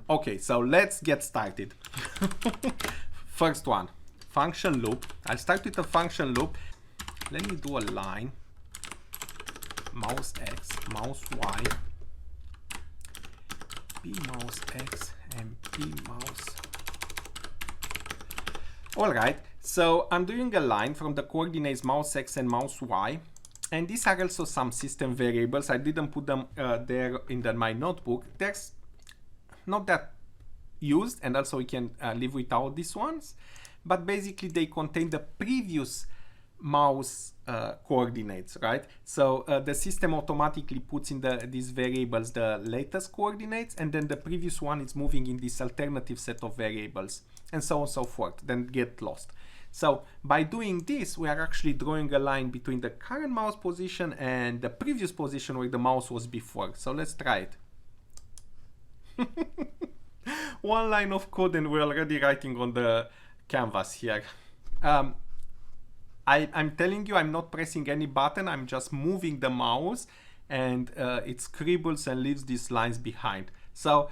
Okay, so let's get started. First one, function loop. I'll start with a function loop. Let me do a line, mouse X, mouse Y, P mouse X, and P mouse. All right, so I'm doing a line from the coordinates mouse X and mouse Y. And these are also some system variables. I didn't put them there in my notebook. There's not that used, and also we can live without these ones. But basically they contain the previous mouse coordinates, right? So the system automatically puts in these variables the latest coordinates, and then the previous one is moving in this alternative set of variables, and so on and so forth, then get lost. So by doing this, we are actually drawing a line between the current mouse position and the previous position where the mouse was before. So let's try it. One line of code and we're already writing on the canvas here. I'm telling you, I'm not pressing any button. I'm just moving the mouse, and it scribbles and leaves these lines behind. So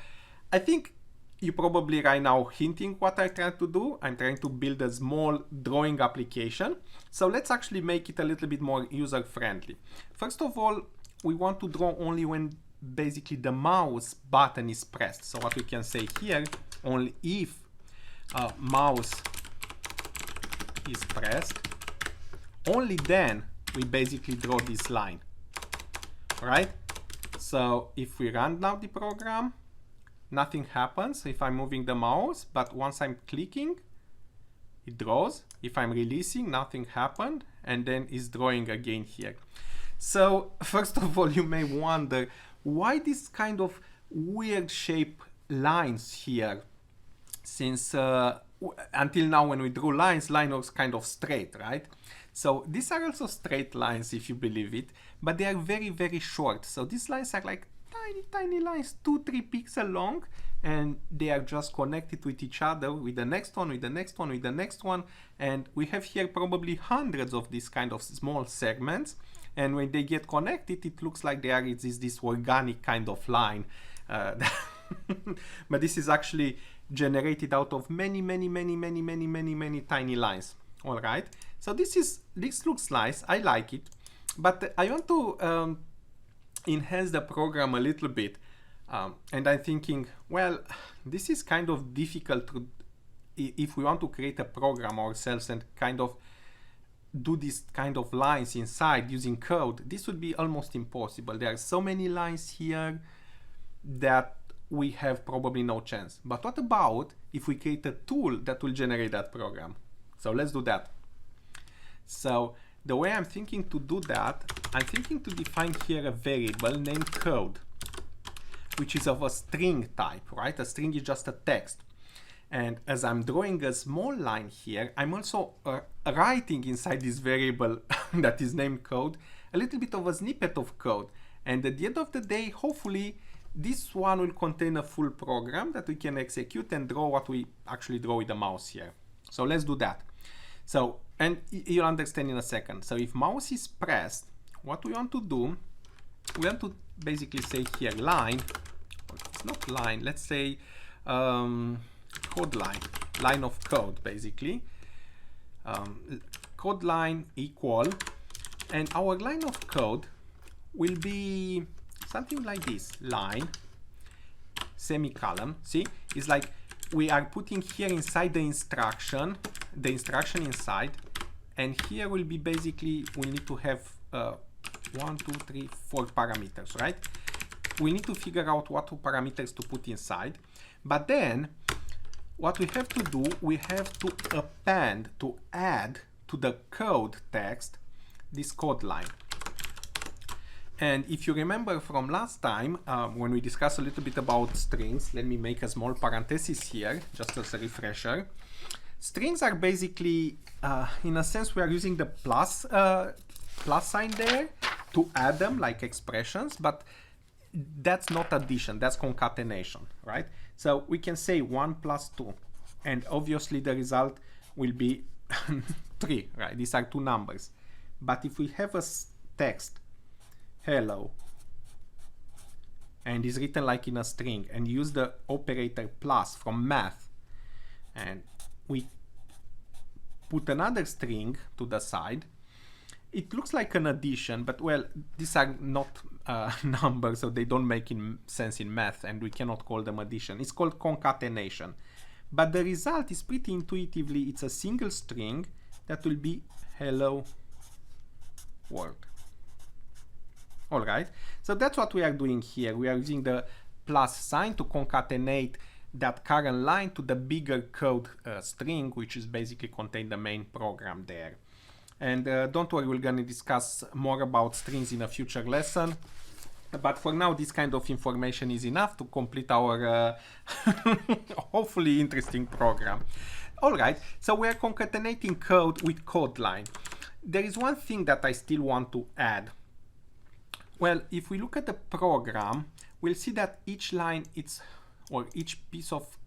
I think you probably right now hinting what I'm trying to do. I'm trying to build a small drawing application. So let's actually make it a little bit more user-friendly. First of all, we want to draw only when basically the mouse button is pressed. So what we can say here, only if mouse is pressed, only then we basically draw this line, right? So if we run now the program, nothing happens if I'm moving the mouse, but once I'm clicking, it draws. If I'm releasing, nothing happened, and then it's drawing again here. So first of all, you may wonder why this kind of weird shape lines here, since until now when we drew lines, line was kind of straight, right? So these are also straight lines if you believe it, but they are very, very short. So these lines are like tiny lines, 2-3 pixels long, and they are just connected with each other, with the next one, with the next one, with the next one. And we have here probably hundreds of these kind of small segments. And when they get connected, it looks like this organic kind of line. But this is actually generated out of many tiny lines. All right. So this looks nice. I like it, but I want to enhance the program a little bit. And I'm thinking, well, this is kind of difficult to, if we want to create a program ourselves and kind of do this kind of lines inside using code, this would be almost impossible. There are so many lines here that we have probably no chance. But what about if we create a tool that will generate that program? So let's do that. So the way I'm thinking to do that, I'm thinking to define here a variable named code, which is of a string type, right? A string is just a text. And as I'm drawing a small line here, I'm also writing inside this variable that is named code, a little bit of a snippet of code. And at the end of the day, hopefully, this one will contain a full program that we can execute and draw what we actually draw with the mouse here. So let's do that. So, and you'll understand in a second. So if mouse is pressed, what we want to do, we want to basically say here line, it's not line, let's say code line of code basically. Code line equal, and our line of code will be something like this, line, semicolon. See, it's like we are putting here inside the instruction inside, and here will be basically, we need to have 1, 2, 3, 4 parameters, right? We need to figure out what parameters to put inside, but then what we have to do, we have to append, to add to the code text this code line. And if you remember from last time, when we discussed a little bit about strings, let me make a small parenthesis here, just as a refresher. Strings are basically, in a sense, we are using the plus sign there to add them like expressions, but that's not addition, that's concatenation, right? So we can say 1 plus 2, and obviously the result will be 3, right? These are two numbers. But if we have a text, hello, and is written like in a string, and use the operator plus from math, and we put another string to the side, it looks like an addition, but well, these are not numbers, so they don't make sense in math, and we cannot call them addition. It's called concatenation. But the result is pretty intuitively, it's a single string that will be hello world. All right, so that's what we are doing here. We are using the plus sign to concatenate that current line to the bigger code string, which is basically contain the main program there. And don't worry, we're going to discuss more about strings in a future lesson. But for now, this kind of information is enough to complete our hopefully interesting program. All right, so we're concatenating code with code line. There is one thing that I still want to add. Well, if we look at the program, we'll see that each line, or each piece of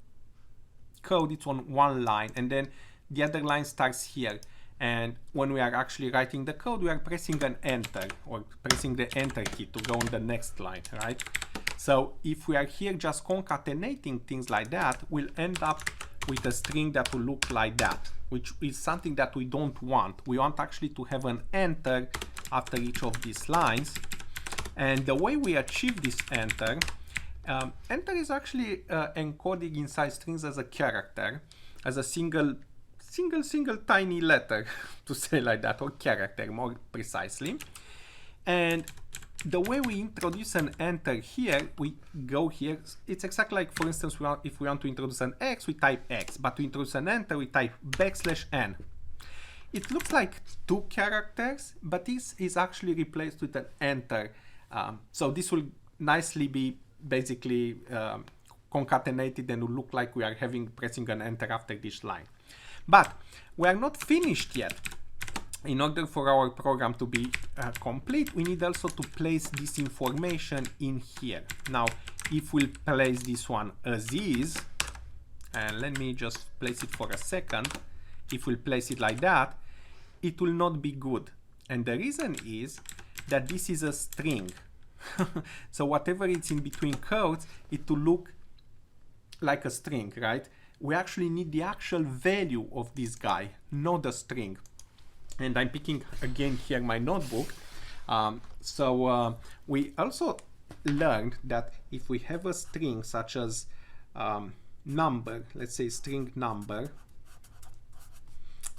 code, it's on one line, and then the other line starts here. And when we are actually writing the code, we are pressing an enter, or pressing the enter key to go on the next line, right? So if we are here just concatenating things like that, we'll end up with a string that will look like that, which is something that we don't want. We want actually to have an enter after each of these lines. And the way we achieve this enter, enter is actually encoding inside strings as a character, as a single tiny letter, to say like that, or character more precisely. And the way we introduce an enter here, we go here, it's exactly like, for instance, if we want to introduce an x, we type x, but to introduce an enter, we type \n. It looks like two characters, but this is actually replaced with an enter. So this will nicely be basically concatenated and will look like we are pressing an enter after this line. But we are not finished yet. In order for our program to be complete, we need also to place this information in here. Now, if we'll place this one as is, and let me just place it for a second, if we'll place it like that, it will not be good. And the reason is that this is a string. So whatever it's in between quotes, it will look like a string, right? We actually need the actual value of this guy, not the string. And I'm picking again here my notebook. We also learned that if we have a string such as number, let's say string number,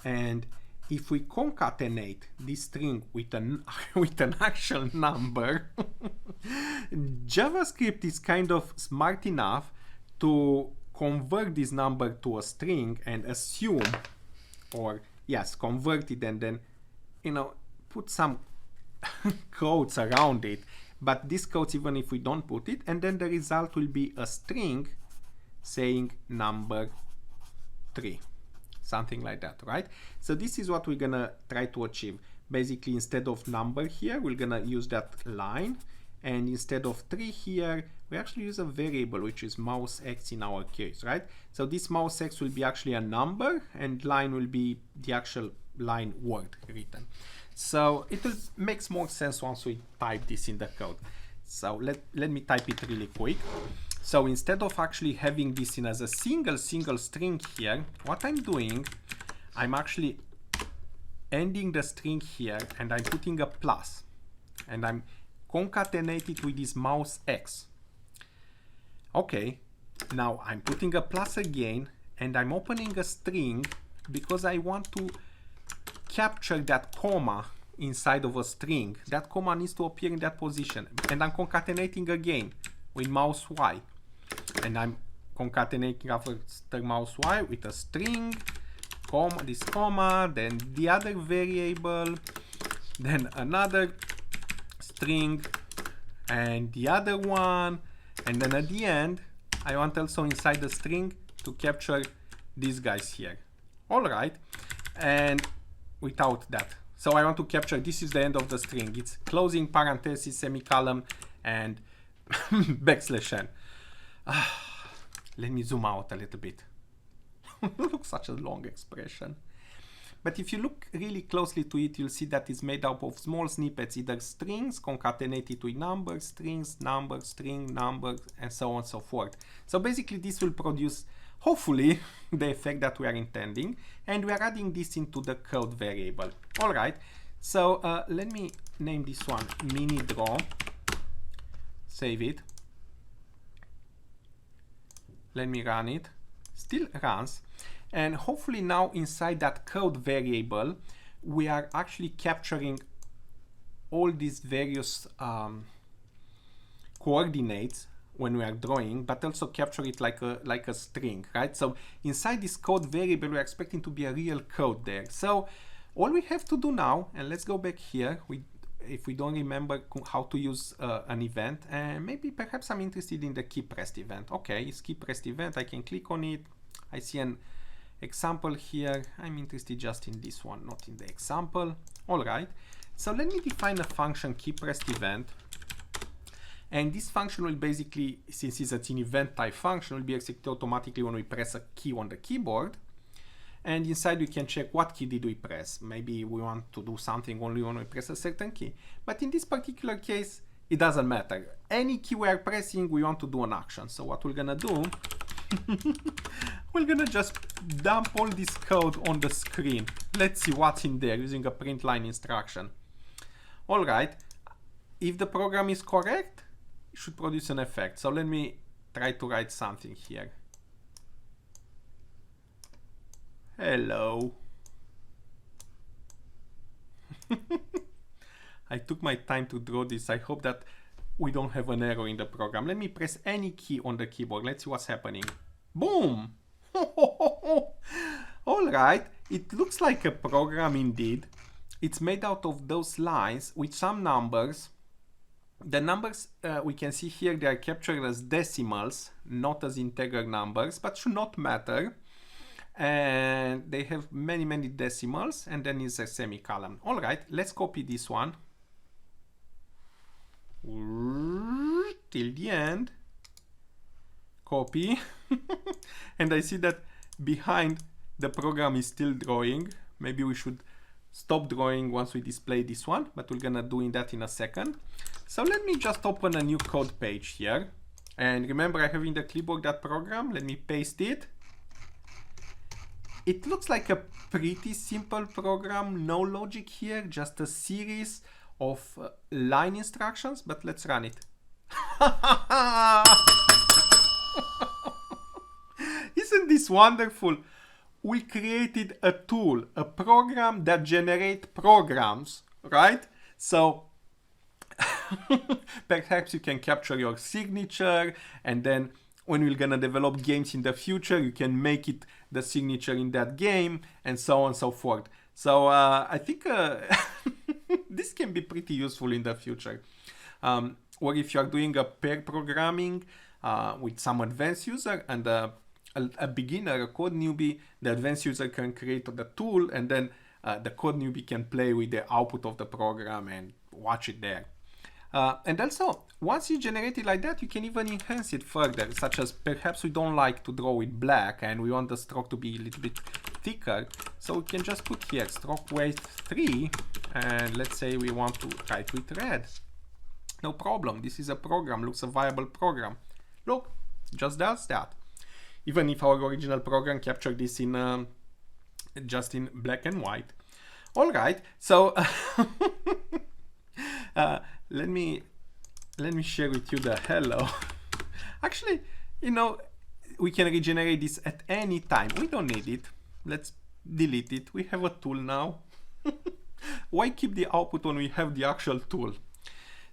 and if we concatenate this string with an actual number, JavaScript is kind of smart enough to convert this number to a string and assume, or yes, convert it and then, put some codes around it. But this codes, even if we don't put it, and then the result will be a string saying number 3. Something like that, right? So this is what we're gonna try to achieve. Basically, instead of number here, we're gonna use that line. And instead of 3 here, we actually use a variable, which is mouse x in our case, right? So this mouse x will be actually a number, and line will be the actual line word written. So it will makes more sense once we type this in the code. So let me type it really quick. So instead of actually having this in as a single string here, what I'm doing, I'm actually ending the string here, and I'm putting a plus, and I'm concatenated with this mouse x. Okay, now I'm putting a plus again, and I'm opening a string because I want to capture that comma inside of a string. That comma needs to appear in that position, and I'm concatenating again with mouse y, and I'm concatenating after mouse y with a string, comma, this comma, then the other variable, then another string, and the other one, and then at the end I want also inside the string to capture these guys here. All right, and without that, so I want to capture, this is the end of the string, it's closing parenthesis, semicolon, and \n. Let me zoom out a little bit. Looks such a long expression. But if you look really closely to it, you'll see that it's made up of small snippets, either strings concatenated with numbers, strings, numbers, string, numbers, and so on and so forth. So basically this will produce, hopefully, the effect that we are intending, and we are adding this into the code variable. All right, so let me name this one mini draw, save it. Let me run it, still runs. And hopefully now inside that code variable, we are actually capturing all these various coordinates when we are drawing, but also capture it like a string, right? So inside this code variable, we're expecting to be a real code there. So all we have to do now, and let's go back here, if we don't remember how to use an event, and maybe perhaps I'm interested in the key pressed event. Okay, it's key pressed event, I can click on it. I see an example here. I'm interested just in this one, not in the example. All right, so let me define a function key pressed event. And this function will basically, since it's an event type function, will be executed automatically when we press a key on the keyboard. And inside we can check what key did we press. Maybe we want to do something only when we press a certain key. But in this particular case, it doesn't matter. Any key we are pressing, we want to do an action. So what we're gonna do, we're gonna just dump all this code on the screen. Let's see what's in there using a print line instruction. All right, if the program is correct, it should produce an effect. So let me try to write something here. Hello. I took my time to draw this. I hope that we don't have an error in the program. Let me press any key on the keyboard. Let's see what's happening. Boom! All right, it looks like a program indeed. It's made out of those lines with some numbers. The numbers we can see here, they are captured as decimals, not as integer numbers, but should not matter. And they have many decimals, and then is a semicolon. All right, let's copy this one till the end. Copy. And I see that behind the program is still drawing. Maybe we should stop drawing once we display this one, but we're gonna do that in a second. So let me just open a new code page here. And remember, I have in the clipboard that program. Let me paste it. It looks like a pretty simple program, no logic here, just a series of line instructions, but let's run it. Isn't this wonderful? We created a tool, a program that generates programs, right? So perhaps you can capture your signature, and then when we're gonna develop games in the future, you can make it the signature in that game, and so on and so forth. So I think this can be pretty useful in the future. Or if you're doing a pair programming with some advanced user and a beginner, a code newbie, the advanced user can create the tool, and then the code newbie can play with the output of the program and watch it there. And also, once you generate it like that, you can even enhance it further, such as perhaps we don't like to draw with black and we want the stroke to be a little bit thicker. So we can just put here stroke weight 3, and let's say we want to write with red. No problem, this is a program, looks a viable program. Look, just does that. Even if our original program captured this in just in black and white. All right, so let me share with you the hello. Actually, you know, we can regenerate this at any time. We don't need it. Let's delete it. We have a tool now. Why keep the output when we have the actual tool?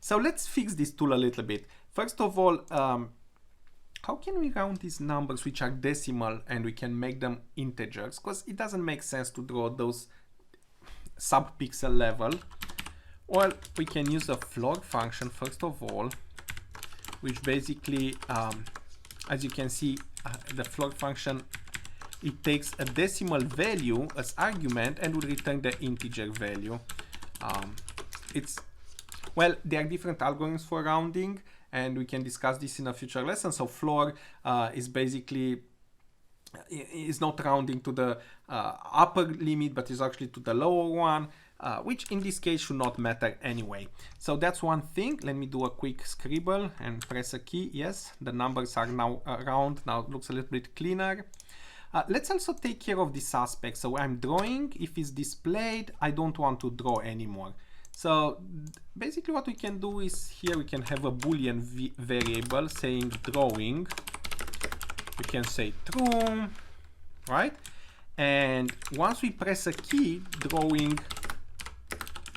So let's fix this tool a little bit. First of all, how can we round these numbers which are decimal and we can make them integers? Because it doesn't make sense to draw those sub-pixel level. Well, we can use a float function first of all, which basically, as you can see, the float function, it takes a decimal value as argument and will return the integer value. Well, there are different algorithms for rounding, and we can discuss this in a future lesson. So floor is basically is not rounding to the upper limit, but is actually to the lower one, which in this case should not matter anyway. So that's one thing. Let me do a quick scribble and press a key. Yes, the numbers are now round. Now it looks a little bit cleaner. Let's also take care of this aspect. So I'm drawing. If it's displayed, I don't want to draw anymore. So basically what we can do is here we can have a Boolean variable saying drawing. We can say true, right? And once we press a key, drawing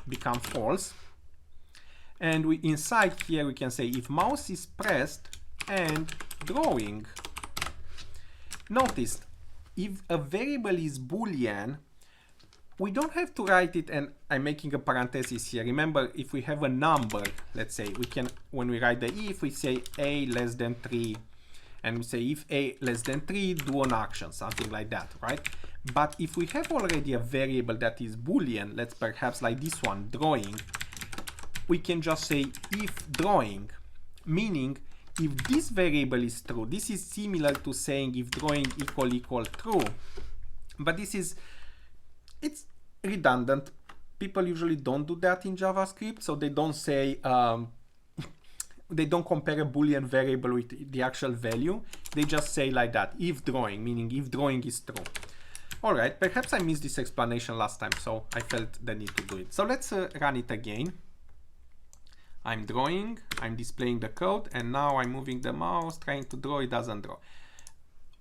becomes false. And we inside here we can say if mouse is pressed and drawing. Notice if a variable is Boolean, we don't have to write it, and I'm making a parenthesis here. Remember, if we have a number, let's say we can, when we write the if, we say a less than 3, and we say if a less than 3, do an action, something like that, right? But if we have already a variable that is Boolean, let's perhaps like this one, drawing, we can just say if drawing, meaning if this variable is true. This is similar to saying if drawing equal true, but this is, it's redundant. People usually don't do that in JavaScript, so they don't say, they don't compare a Boolean variable with the actual value. They just say like that, if drawing, meaning if drawing is true. All right, perhaps I missed this explanation last time, so I felt the need to do it. So let's run it again. I'm drawing, I'm displaying the code, and now I'm moving the mouse, trying to draw, it doesn't draw.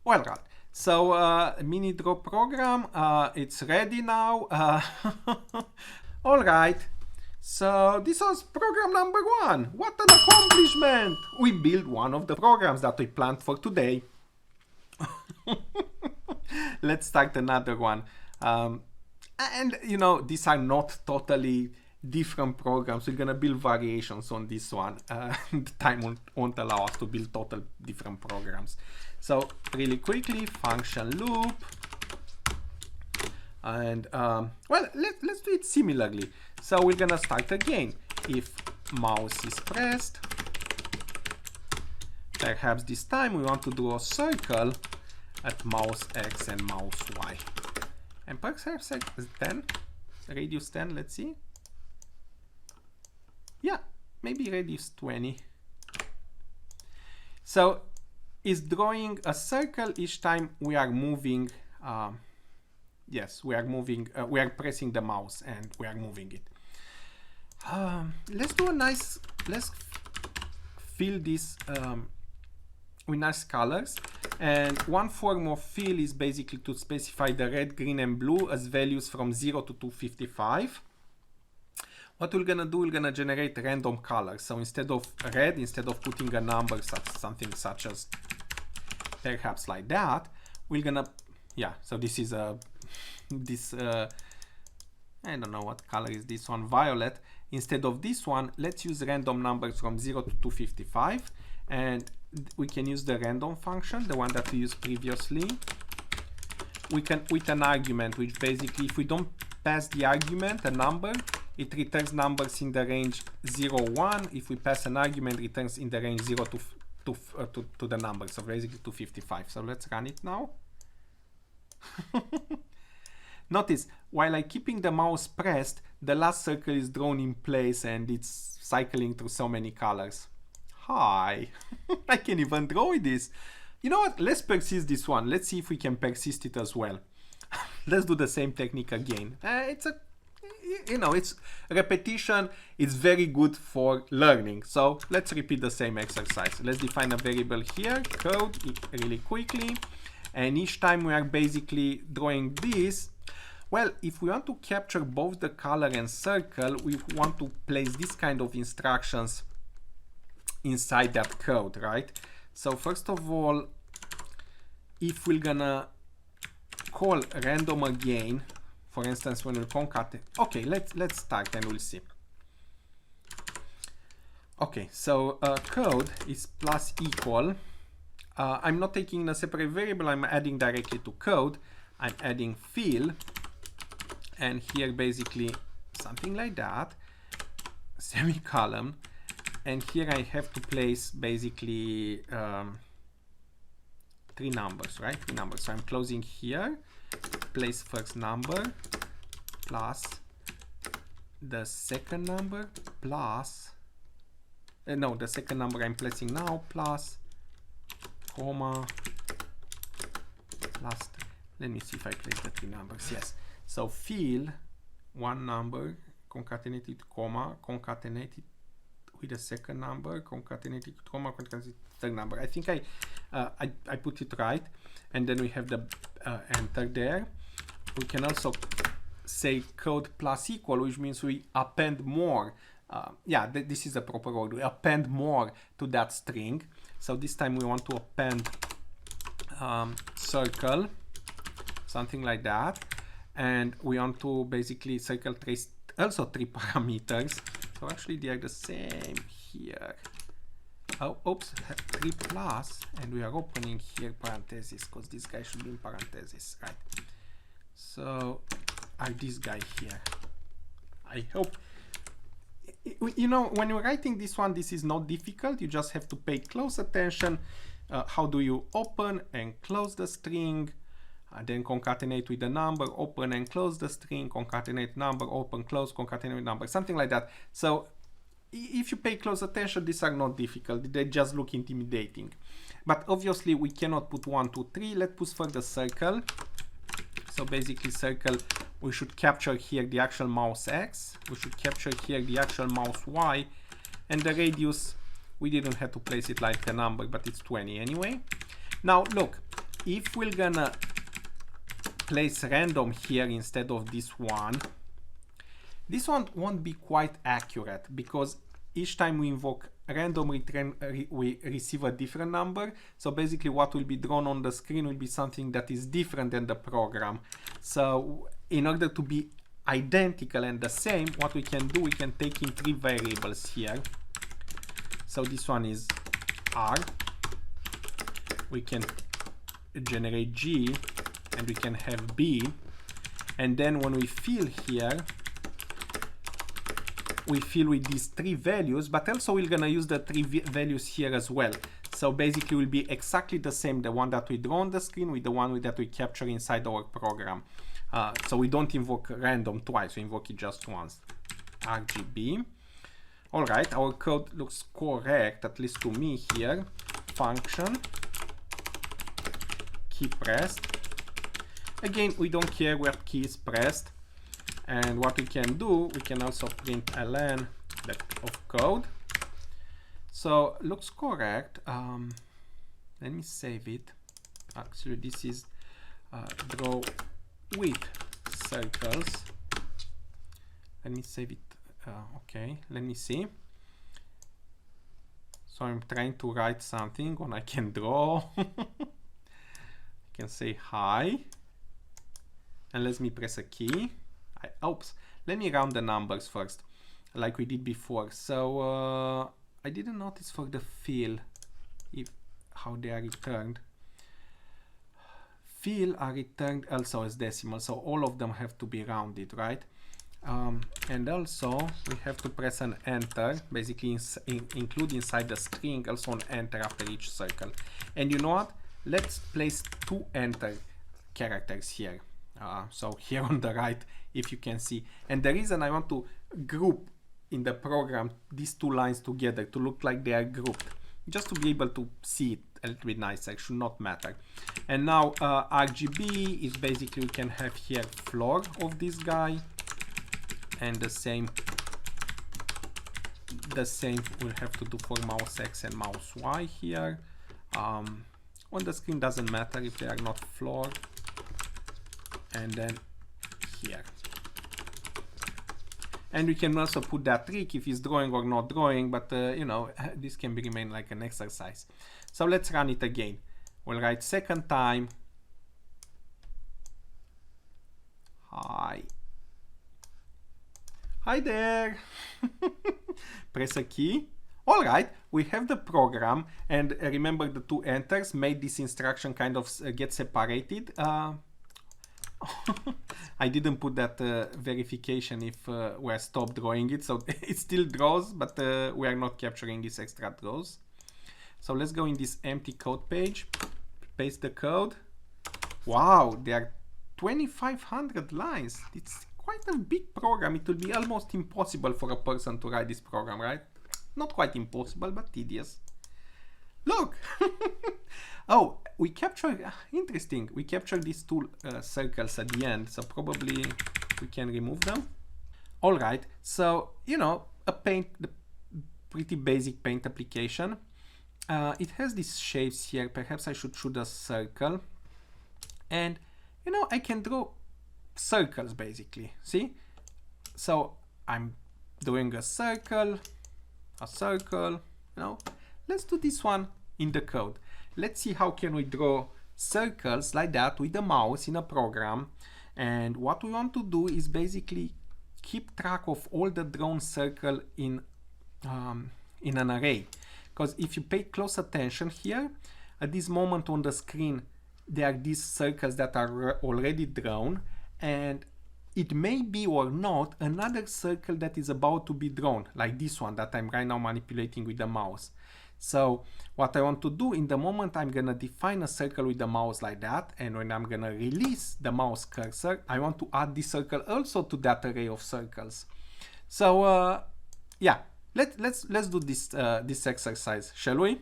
Well, right. So mini draw program, it's ready now. All right. So this was program number 1. What an accomplishment! We built one of the programs that we planned for today. Let's start another one. And you know, these are not totally different programs. We're gonna build variations on this one. The time won't allow us to build total different programs. So really quickly, function loop. And well, let's do it similarly. So we're gonna start again. If mouse is pressed, perhaps this time we want to do a circle at mouse X and mouse Y. And perhaps 10, radius 10, let's see. Yeah, maybe radius 20. So it's drawing a circle each time we are moving. Yes, we are moving, we are pressing the mouse and we are moving it. Let's do a nice, let's fill this with nice colors. And one form of fill is basically to specify the red, green, and blue as values from 0 to 255. What we're gonna do, we're gonna generate random colors. So instead of red, instead of putting a number, something such as perhaps like that, we're gonna, yeah, so this is a, I don't know what color is this one, violet. Instead of this one, let's use random numbers from 0 to 255. And we can use the random function, the one that we used previously. We can, with an argument, which basically, if we don't pass the argument, a number, it returns numbers in the range 0, 1. If we pass an argument, it returns in the range 0 to the number, so basically 255. So let's run it now. Notice, while I'm keeping the mouse pressed, the last circle is drawn in place and it's cycling through so many colors. Hi, I can even draw this. You know what, let's persist this one. Let's see if we can persist it as well. Let's do the same technique again. It's a, you know, it's repetition. It's very good for learning. So let's repeat the same exercise. Let's define a variable here, code, really quickly. And each time we are basically drawing this, well, if we want to capture both the color and circle, we want to place this kind of instructions inside that code, right? So first of all, if we're gonna call random again, for instance, when we concatenate, okay, let's start and we'll see. Okay, so code is plus equal. I'm not taking a separate variable, I'm adding directly to code. I'm adding fill, and here basically something like that, semicolon, and here I have to place basically three numbers, right? Three numbers. So I'm closing here, place first number plus the second number plus no, the second number I'm placing now plus comma plus let me see if I place the three numbers. Yes. So fill one number concatenated comma concatenated with the second number concatenated comma concatenated third number. I think I put it right, and then we have the enter there. We can also say code plus equal, which means we append more. Yeah, this is the proper word. We append more to that string. So this time we want to append circle, something like that, and we want to basically circle trace also three parameters. So actually they are the same here. Oh, oops, 3 plus, and we are opening here parentheses because this guy should be in parentheses, right? So this guy here. I hope, you know, when you're writing this one, this is not difficult. You just have to pay close attention. How do you open and close the string? Then concatenate with the number, open and close the string, concatenate number, open, close, concatenate number, something like that. So if you pay close attention, these are not difficult. They just look intimidating. But obviously we cannot put 1, 2, 3. Let's put for the circle. So basically circle, we should capture here the actual mouse X. We should capture here the actual mouse Y. And the radius, we didn't have to place it like a number, but it's 20 anyway. Now look, if we're gonna place random here instead of this one won't be quite accurate, because each time we invoke random return, we receive a different number. So basically what will be drawn on the screen will be something that is different than the program. So in order to be identical and the same, what we can do, we can take in three variables here. So this one is R. We can generate G, and we can have B. And then when we fill here, we fill with these three values, but also we're gonna use the three values here as well. So basically will be exactly the same, the one that we draw on the screen with the one that we capture inside our program. So we don't invoke random twice, we invoke it just once. RGB. All right, our code looks correct, at least to me here. Function, key pressed. Again, we don't care where key is pressed. And what we can do, we can also print ln of code. So looks correct. Let me save it. Actually, this is draw with circles. Let me save it. Okay, let me see. So I'm trying to write something when I can draw. I can say hi. And let me press a key. Oops, let me round the numbers first, like we did before. So I didn't notice for the fill how they are returned. Fill are returned also as decimal, so all of them have to be rounded, right? And also we have to press an enter, basically include inside the string also an enter after each circle. And you know what? Let's place two enter characters here. So here on the right, if you can see. And the reason I want to group in the program these two lines together to look like they are grouped, just to be able to see it a little bit nicer, it should not matter. And now RGB is basically, we can have here floor of this guy, and the same we'll have to do for mouse X and mouse Y here. On the screen doesn't matter if they are not floor. And then here. And we can also put that trick if it's drawing or not drawing, but you know, this can remain like an exercise. So let's run it again. We'll write second time. Hi. Hi there. Press a key. All right, we have the program, and remember the two enters made this instruction kind of get separated. I didn't put that verification if we're stopped drawing it, so it still draws, but we are not capturing these extra draws. So let's go in this empty code page, paste the code. Wow, there are 2,500 lines. It's quite a big program. It will be almost impossible for a person to write this program, right? Not quite impossible, but tedious. Look! Oh, we capture, interesting, we capture these two circles at the end, so probably we can remove them. All right, so, you know, a paint, the pretty basic paint application. It has these shapes here. Perhaps I should choose a circle. And, you know, I can draw circles basically, see? So I'm doing a circle, you know. Let's do this one in the code. Let's see how can we draw circles like that with the mouse in a program. And what we want to do is basically keep track of all the drawn circle in an array. Because if you pay close attention here, at this moment on the screen, there are these circles that are already drawn, and it may be or not another circle that is about to be drawn, like this one that I'm right now manipulating with the mouse. So what I want to do, in the moment I'm gonna define a circle with the mouse like that, and when I'm gonna release the mouse cursor, I want to add this circle also to that array of circles. So yeah, let's do this this exercise, shall we?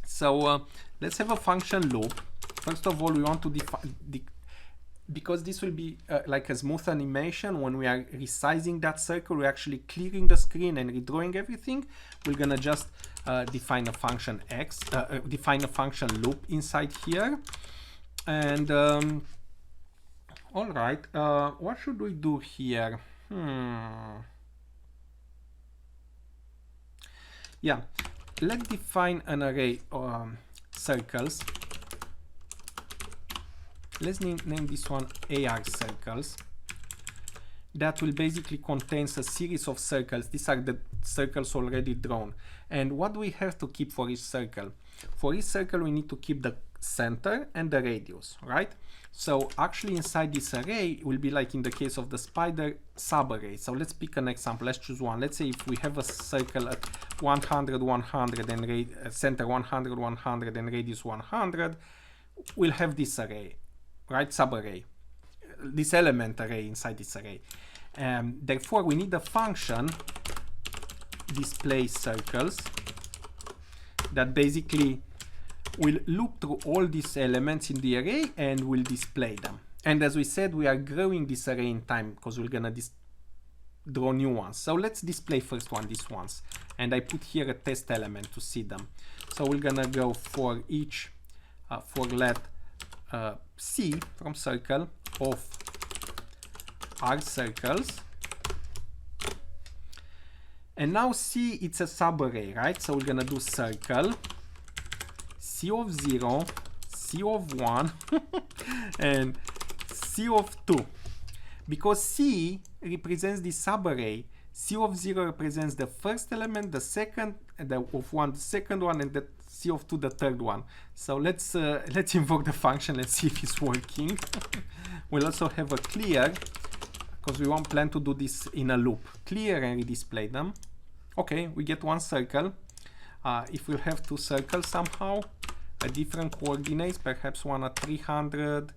So let's have a function loop. First of all, we want to define because this will be like a smooth animation. When we are resizing that circle, we're actually clearing the screen and redrawing everything. We're gonna just define a function define a function loop inside here. And all right, what should we do here? Yeah, let's define an array of circles. Let's name this one AR circles. That will basically contain a series of circles. These are the circles already drawn. And what do we have to keep for each circle? For each circle, we need to keep the center and the radius, right? So actually inside this array will be, like in the case of the spider, subarray. So let's pick an example. Let's choose one. Let's say if we have a circle at 100, 100 and center 100, 100 and radius 100, we'll have this array, right? Subarray, this element array inside this array. Therefore, we need a function display circles that basically will loop through all these elements in the array and will display them. And as we said, we are growing this array in time because we're gonna draw new ones. So let's display first one, these ones. And I put here a test element to see them. So we're gonna go for each, for let C from circle of R circles. And now C, it's a subarray, right? So we're gonna do circle C of 0, C of 1, and C of 2. Because C represents the subarray, C of 0 represents the first element, the second, and of 1 the second one, and the C of 2 the third one. So let's invoke the function. Let's see if it's working. We'll also have a clear, because we won't plan to do this in a loop. Clear and redisplay them. Okay, we get one circle. If we'll have two circles somehow at different coordinates, perhaps one at 300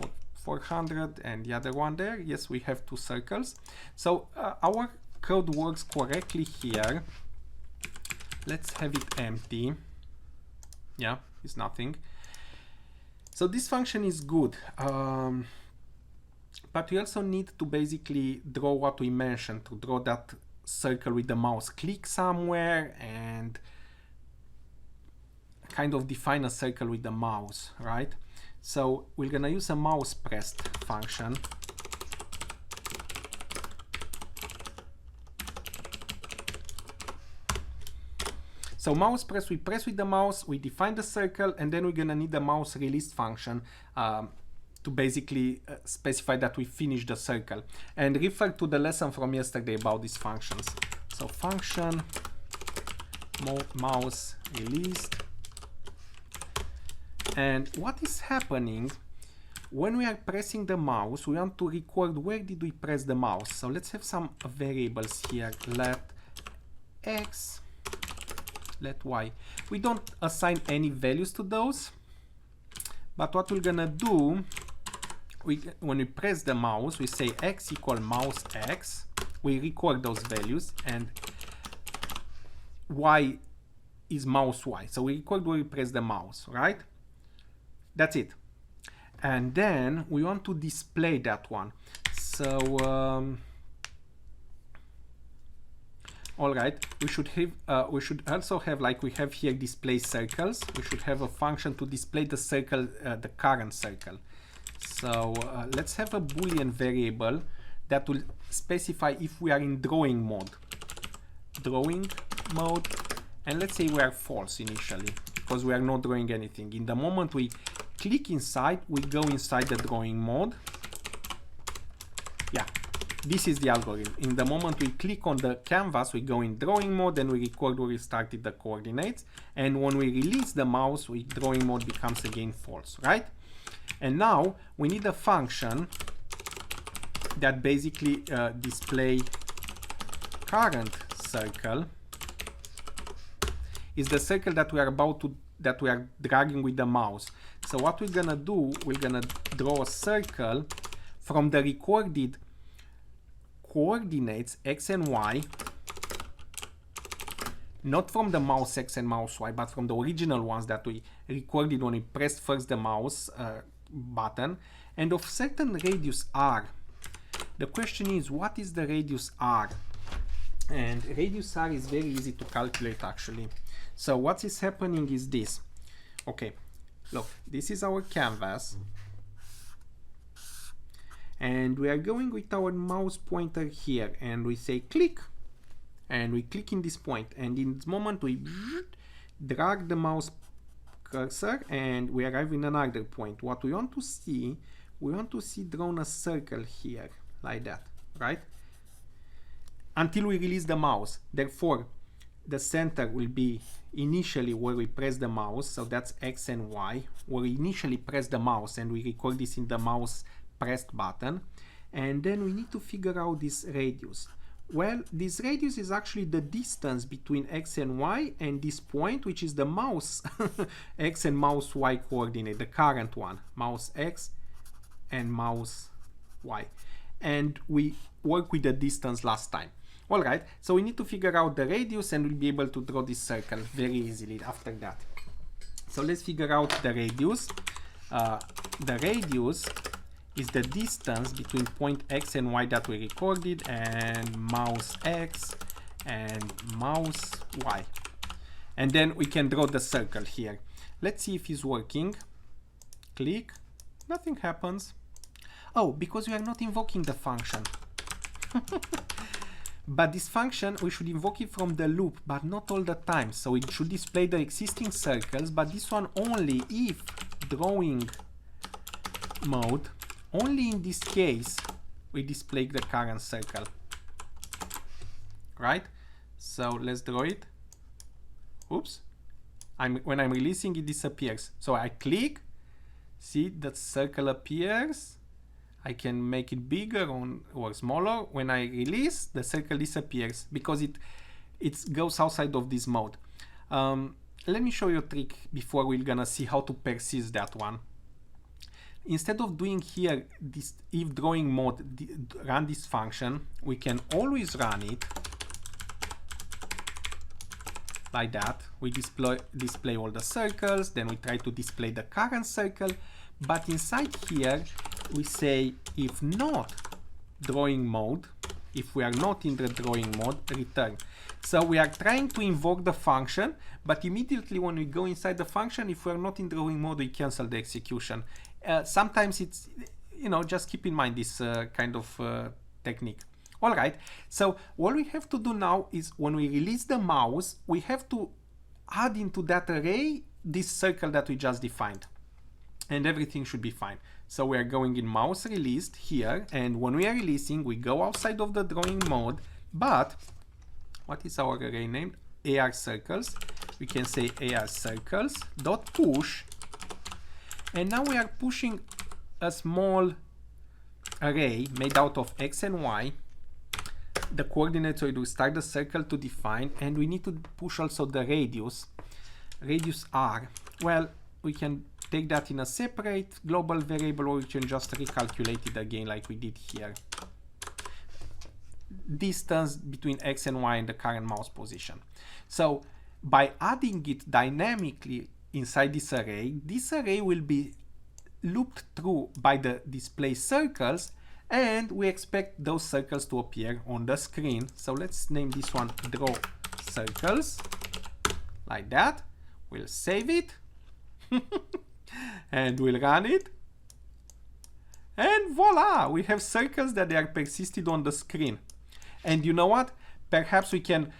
or 400 and the other one there. Yes, we have two circles. So our code works correctly here. Let's have it empty. Yeah, it's nothing. So this function is good. But we also need to basically draw what we mentioned, to draw that circle with the mouse click somewhere and kind of define a circle with the mouse, right? So we're gonna use a mouse pressed function. So mouse press, we press with the mouse, we define the circle, and then we're gonna need the mouse release function to basically specify that we finish the circle. And refer to the lesson from yesterday about these functions. So function mouse released. And what is happening when we are pressing the mouse, we want to record where did we press the mouse. So let's have some variables here. Let X, let Y. We don't assign any values to those. But what we're gonna do, when we press the mouse, we say x equal mouse x, we record those values, and y is mouse y. So we record where we press the mouse, right? That's it. And then we want to display that one. So all right, we should also have, like we have here, display circles. We should have a function to display the circle, the current circle. So let's have a Boolean variable that will specify if we are in drawing mode. Drawing mode, and let's say we are false initially, because we are not drawing anything. In the moment we click inside, we go inside the drawing mode. Yeah, this is the algorithm. In the moment we click on the canvas, we go in drawing mode, and we record where we started the coordinates. And when we release the mouse, drawing mode becomes again false, right? And now we need a function that basically display current circle is the circle that we are dragging with the mouse. So what we're gonna do, we're gonna draw a circle from the recorded coordinates x and y, not from the mouse x and mouse y, but from the original ones that we recorded when we pressed first the mouse button, and of certain radius r. The question is, what is the radius r? And radius r is very easy to calculate actually. So what is happening is this. Okay, look, this is our canvas, and we are going with our mouse pointer here, and we say click, and we click in this point, and in this moment we drag the mouse cursor and we arrive in another point. What we want to see, drawn a circle here like that, right? Until we release the mouse. Therefore the center will be initially where we press the mouse, so that's x and y, where we initially press the mouse, and we record this in the mouse pressed button. And then we need to figure out this radius. Well, this radius is actually the distance between x and y and this point, which is the mouse x and mouse y coordinate, the current one, mouse x and mouse y. And we work with the distance last time. All right, so we need to figure out the radius, and we'll be able to draw this circle very easily after that. So let's figure out the radius. The radius is the distance between point x and y that we recorded, and mouse x and mouse y. And then we can draw the circle here. Let's see if it's working. Click, nothing happens. Oh, because we are not invoking the function. But this function, we should invoke it from the loop, but not all the time. So it should display the existing circles, but this one only if drawing mode. Only in this case we display the current circle, right? So let's draw it. Oops, when I'm releasing, it disappears. So I click, see that circle appears. I can make it bigger or smaller. When I release, the circle disappears because it goes outside of this mode. Let me show you a trick before we're gonna see how to persist that one. Instead of doing here this if drawing mode, run this function, we can always run it like that. We display all the circles, then we try to display the current circle, but inside here we say if not drawing mode, if we are not in the drawing mode, return. So we are trying to invoke the function, but immediately when we go inside the function, if we are not in drawing mode, we cancel the execution. Sometimes it's, just keep in mind this kind of technique. All right, so what we have to do now is when we release the mouse, we have to add into that array this circle that we just defined, and everything should be fine. So we are going in mouse released here, and when we are releasing, we go outside of the drawing mode, but what is our array named? AR circles. We can say AR circles dot push. And now we are pushing a small array made out of x and y. The coordinates, we do start the circle to define, and we need to push also the radius r. Well, we can take that in a separate global variable, or we can just recalculate it again like we did here. Distance between X and Y and the current mouse position. So by adding it dynamically inside this array will be looped through by the display circles, and we expect those circles to appear on the screen. So let's name this one draw circles, like that. We'll save it and we'll run it, and voila, we have circles that they are persisted on the screen. And you know what, perhaps we can,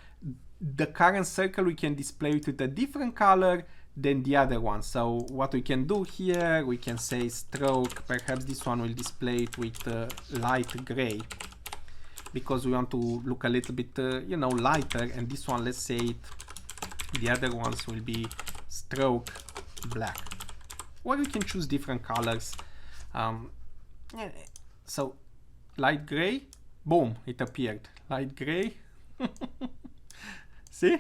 the current circle, we can display it with a different color than the other one. So what we can do here, we can say stroke, perhaps this one will display it with light gray, because we want to look a little bit you know, lighter, and this one, let's say it, the other ones will be stroke black, or we can choose different colors. So light gray, boom, it appeared. Light gray. See?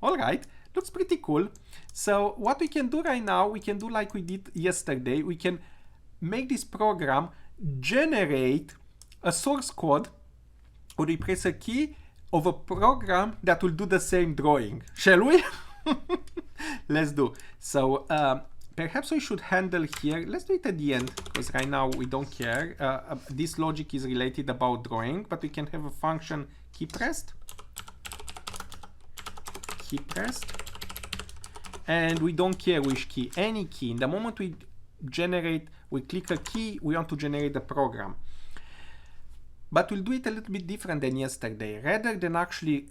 All right, looks pretty cool. So what we can do right now, we can do like we did yesterday. We can make this program generate a source code, or we press a key of a program that will do the same drawing. Shall we? Let's do. So perhaps we should handle here, let's do it at the end, because right now we don't care. This logic is related about drawing, but we can have a function key pressed, and we don't care which key, any key. In the moment we click a key, we want to generate the program. But we'll do it a little bit different than yesterday. Rather than actually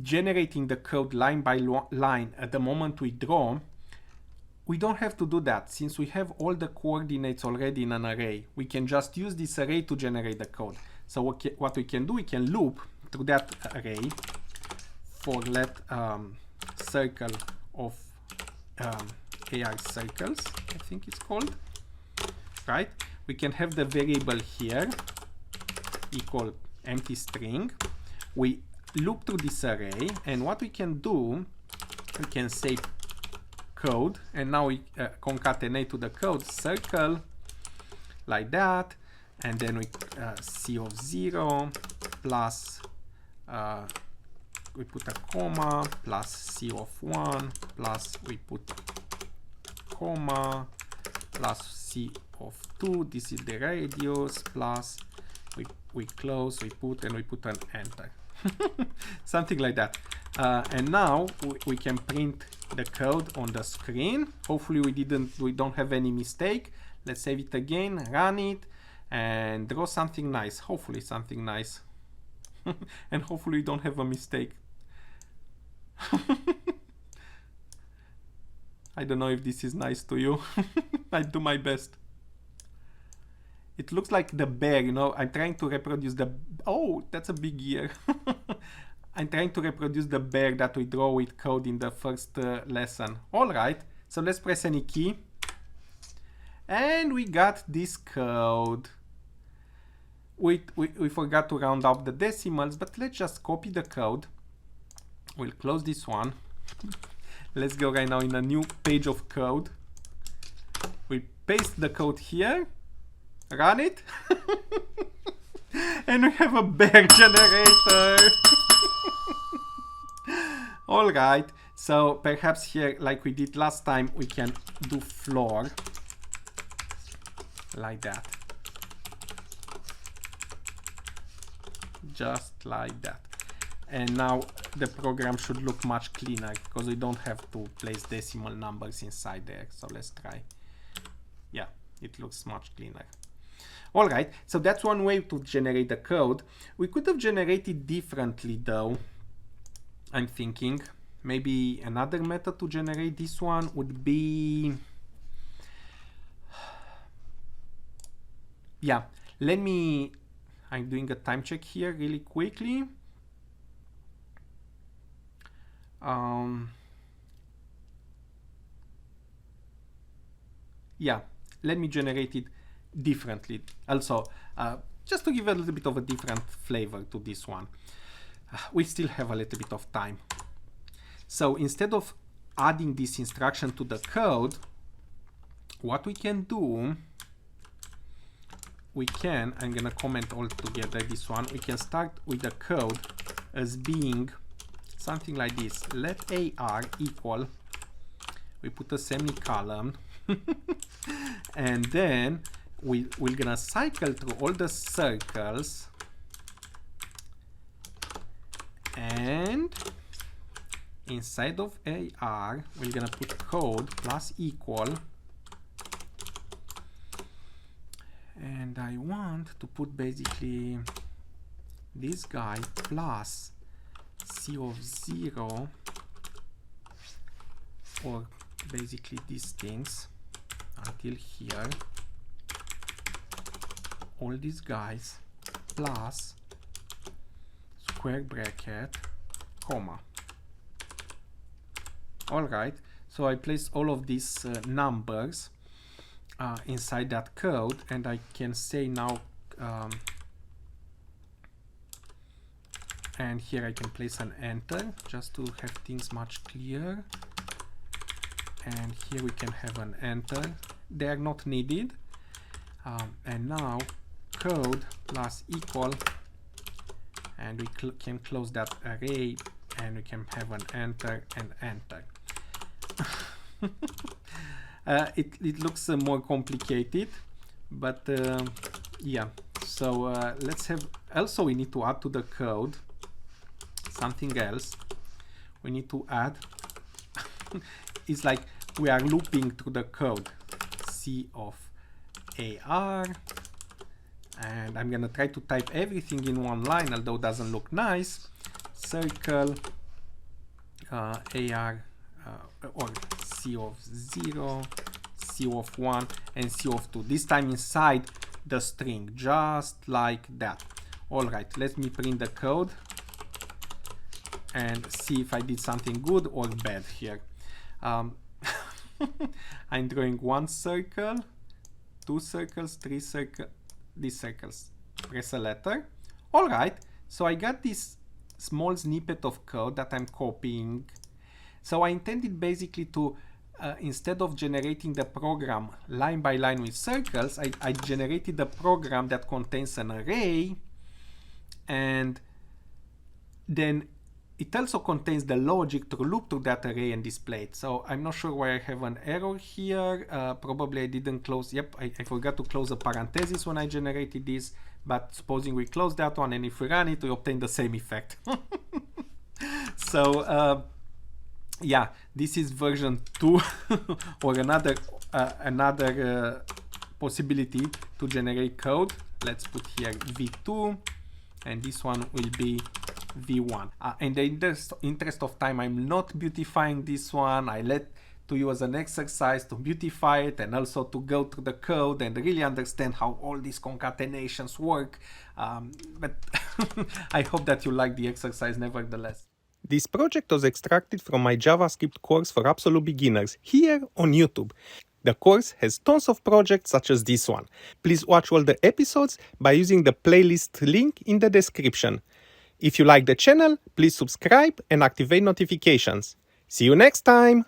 generating the code line by line at the moment we draw, we don't have to do that. Since we have all the coordinates already in an array, we can just use this array to generate the code. So what we can do, we can loop through that array for let circle of AI circles, I think it's called, right? We can have the variable here equal empty string. We loop through this array, and what we can do, we can say code, and now we concatenate to the code circle like that, and then we c of 0 plus we put a comma plus c of 1 plus we put comma plus c of 2, this is the radius, plus we close, we put, and we put an enter. Something like that. And now we can print the code on the screen. Hopefully we don't have any mistake. Let's save it again, run it, and draw something nice. Hopefully something nice. And hopefully we don't have a mistake. I don't know if this is nice to you. I do my best. It looks like the bear, you know. I'm trying to reproduce the... Oh, that's a big ear. I'm trying to reproduce the bear that we draw with code in the first lesson. All right, so let's press any key. And we got this code. We forgot to round up the decimals, but let's just copy the code. We'll close this one. Let's go right now in a new page of code. We paste the code here. Run it. And we have a bear generator. All right, so perhaps here, like we did last time, we can do floor like that, just like that. And now the program should look much cleaner because we don't have to place decimal numbers inside there. So let's try. Yeah, it looks much cleaner. All right, so that's one way to generate the code. We could have generated differently though. I'm thinking maybe another method to generate this one would be, yeah, I'm doing a time check here really quickly. Yeah, let me generate it differently. Also, just to give a little bit of a different flavor to this one. We still have a little bit of time. So instead of adding this instruction to the code, what we can do, I'm gonna comment all together this one. We can start with the code as being something like this. Let AR equal, we put a semicolon, and then we're gonna cycle through all the circles, and inside of AR we're gonna put code plus equal, and I want to put basically this guy plus C of 0, or basically these things until here, all these guys plus square bracket comma. Alright, so I place all of these numbers inside that code, and I can say now and here I can place an enter just to have things much clearer, and here we can have an enter. They are not needed, and now code plus equal, and we can close that array, and we can have an enter and enter. It looks more complicated, but yeah. So let's have, also we need to add to the code something else. We need to add it's like we are looping through the code. C of AR, and I'm gonna try to type everything in one line, although it doesn't look nice. Circle AR or C of 0, C of 1, and C of 2. This time inside the string, just like that. All right, let me print the code and see if I did something good or bad here. I'm drawing one circle, two circles, three circles, these circles. Press a letter. All right, so I got this small snippet of code that I'm copying. So I intended basically to, instead of generating the program line by line with circles, I generated a program that contains an array, and then it also contains the logic to loop to that array and display it. So I'm not sure why I have an error here. Probably I didn't close. Yep, I forgot to close a parenthesis when I generated this. But supposing we close that one, and if we run it, we obtain the same effect. So yeah, this is version 2 or another possibility to generate code. Let's put here v2, and this one will be v1. In the interest of time, I'm not beautifying this one. I let to you as an exercise to beautify it, and also to go through the code and really understand how all these concatenations work. But I hope that you like the exercise nevertheless. This project was extracted from my JavaScript course for absolute beginners here on YouTube. The course has tons of projects such as this one. Please watch all the episodes by using the playlist link in the description. If you like the channel, please subscribe and activate notifications. See you next time!